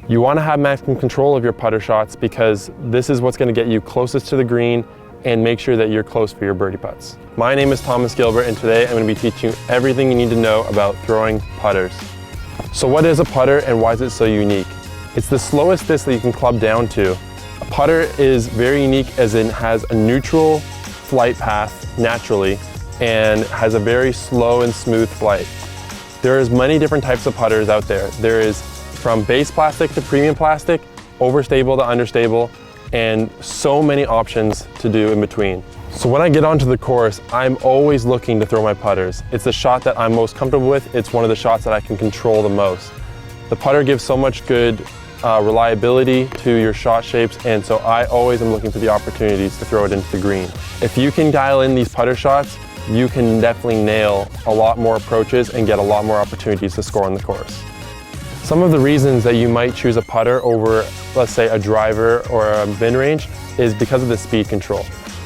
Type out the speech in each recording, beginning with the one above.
You want to have maximum control of your putter shots because this is what's going to get you closest to the green and make sure that you're close for your birdie putts. My name is Thomas Gilbert, and today I'm going to be teaching you everything you need to know about throwing putters. So what is a putter and why is it so unique? It's the slowest disc that you can club down to. A putter is very unique as it has a neutral flight path naturally and has a very slow and smooth flight. There's many different types of putters out there. There is from base plastic to premium plastic, overstable to understable, and so many options to do in between. So when I get onto the course, I'm always looking to throw my putters. It's the shot that I'm most comfortable with. It's one of the shots that I can control the most. The putter gives so much good reliability to your shot shapes, and so I always am looking for the opportunities to throw it into the green. If you can dial in these putter shots, you can definitely nail a lot more approaches and get a lot more opportunities to score on the course. Some of the reasons that you might choose a putter over, let's say, a driver or a mid-range is because of the speed control.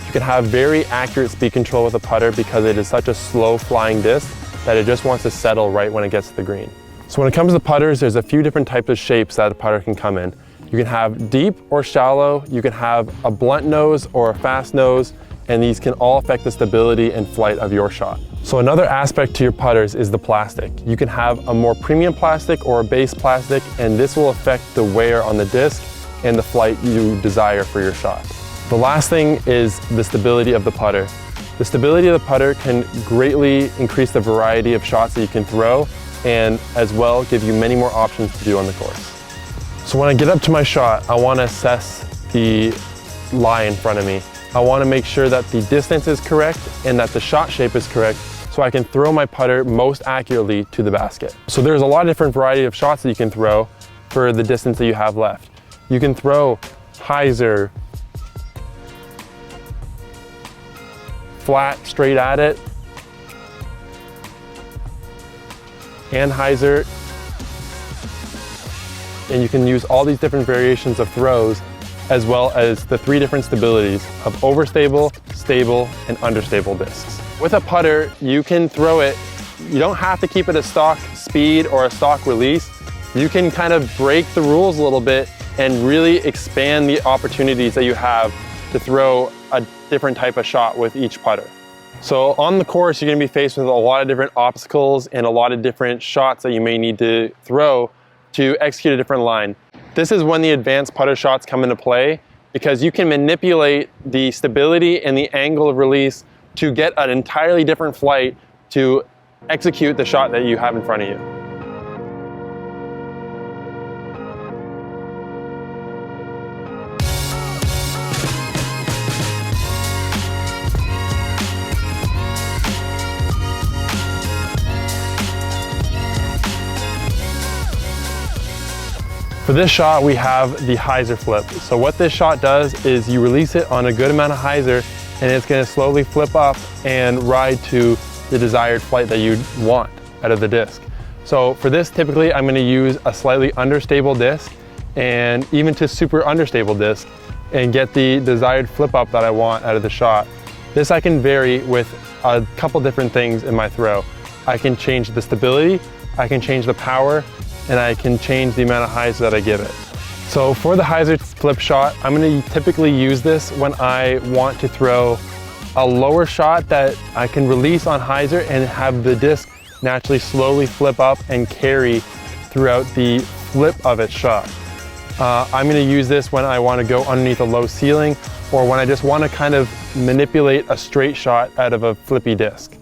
You can have very accurate speed control with a putter because it is such a slow flying disc that it just wants to settle right when it gets to the green. So when it comes to putters, there's a few different types of shapes that a putter can come in. You can have deep or shallow, you can have a blunt nose or a fast nose, and these can all affect the stability and flight of your shot. So another aspect to your putters is the plastic. You can have a more premium plastic or a base plastic, and this will affect the wear on the disc and the flight you desire for your shot. The last thing is the stability of the putter. The stability of the putter can greatly increase the variety of shots that you can throw and as well give you many more options to do on the course. So when I get up to my shot, I want to assess the lie in front of me. I want to make sure that the distance is correct and that the shot shape is correct so I can throw my putter most accurately to the basket. So there's a lot of different variety of shots that you can throw for the distance that you have left. You can throw hyzer, flat, straight at it, and hyzer. And you can use all these different variations of throws as well as the three different stabilities of overstable, stable, and understable discs. With a putter, you can throw it, you don't have to keep it a stock speed or a stock release. You can kind of break the rules a little bit and really expand the opportunities that you have to throw a different type of shot with each putter. So on the course, you're gonna be faced with a lot of different obstacles and a lot of different shots that you may need to throw to execute a different line. This is when the advanced putter shots come into play because you can manipulate the stability and the angle of release to get an entirely different flight to execute the shot that you have in front of you. For this shot, we have the hyzer flip. So what this shot does is you release it on a good amount of hyzer and it's gonna slowly flip up and ride to the desired flight that you want out of the disc. So for this, typically I'm gonna use a slightly understable disc and even to super understable disc and get the desired flip up that I want out of the shot. This I can vary with a couple different things in my throw. I can change the stability, I can change the power, and I can change the amount of hyzer that I give it. So for the hyzer flip shot, I'm gonna typically use this when I want to throw a lower shot that I can release on hyzer and have the disc naturally slowly flip up and carry throughout the flip of its shot. I'm gonna use this when I wanna go underneath a low ceiling or when I just wanna kind of manipulate a straight shot out of a flippy disc.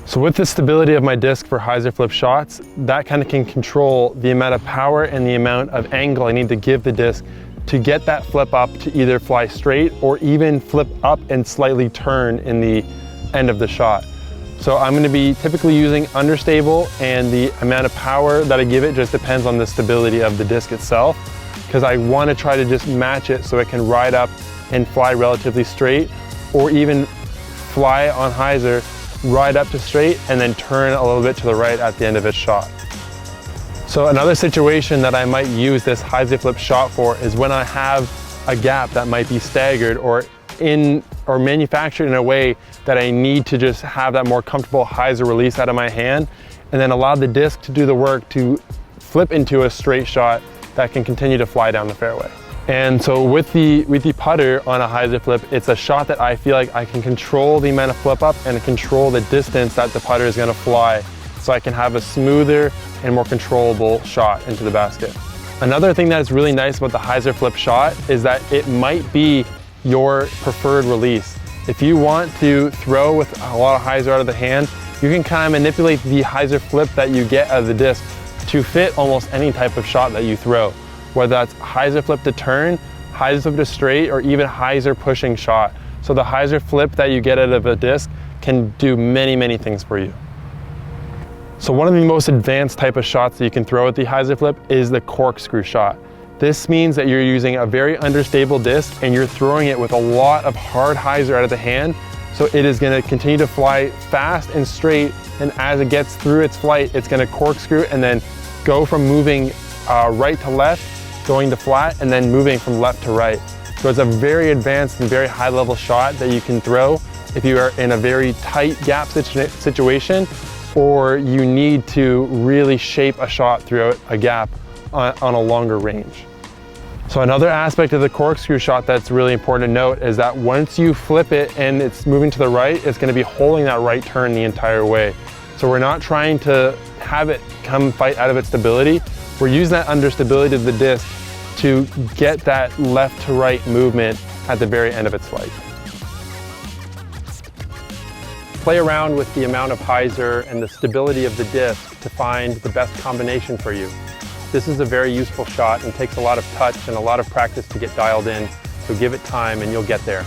So with the stability of my disc for hyzer flip shots, that kind of can control the amount of power and the amount of angle I need to give the disc to get that flip up to either fly straight or even flip up and slightly turn in the end of the shot. So I'm going to be typically using understable, and the amount of power that I give it just depends on the stability of the disc itself, because I want to try to just match it so it can ride up and fly relatively straight, or even fly on hyzer, ride up to straight and then turn a little bit to the right at the end of its shot. So another situation that I might use this hyzer flip shot for is when I have a gap that might be staggered or manufactured in a way that I need to just have that more comfortable hyzer release out of my hand, and then allow the disc to do the work to flip into a straight shot that can continue to fly down the fairway. And so with the putter on a hyzer flip, it's a shot that I feel like I can control the amount of flip up and control the distance that the putter is gonna fly, so I can have a smoother and more controllable shot into the basket. Another thing that is really nice about the hyzer flip shot is that it might be your preferred release. If you want to throw with a lot of hyzer out of the hand, you can kind of manipulate the hyzer flip that you get out of the disc to fit almost any type of shot that you throw, whether that's hyzer flip to turn, hyzer flip to straight, or even hyzer pushing shot. So the hyzer flip that you get out of a disc can do many, many things for you. So one of the most advanced type of shots that you can throw with the hyzer flip is the corkscrew shot. This means that you're using a very understable disc and you're throwing it with a lot of hard hyzer out of the hand. So it is going to continue to fly fast and straight, and as it gets through its flight, it's going to corkscrew and then go from moving right to left, going to flat, and then moving from left to right. So it's a very advanced and very high level shot that you can throw if you are in a very tight gap situation, or you need to really shape a shot through a gap on a longer range. So another aspect of the corkscrew shot that's really important to note is that once you flip it and it's moving to the right, it's going to be holding that right turn the entire way. So we're not trying to have it come fight out of its stability. We're using that understability of the disc to get that left to right movement at the very end of its flight. Play around with the amount of hyzer and the stability of the disc to find the best combination for you. This is a very useful shot and takes a lot of touch and a lot of practice to get dialed in, so give it time and you'll get there.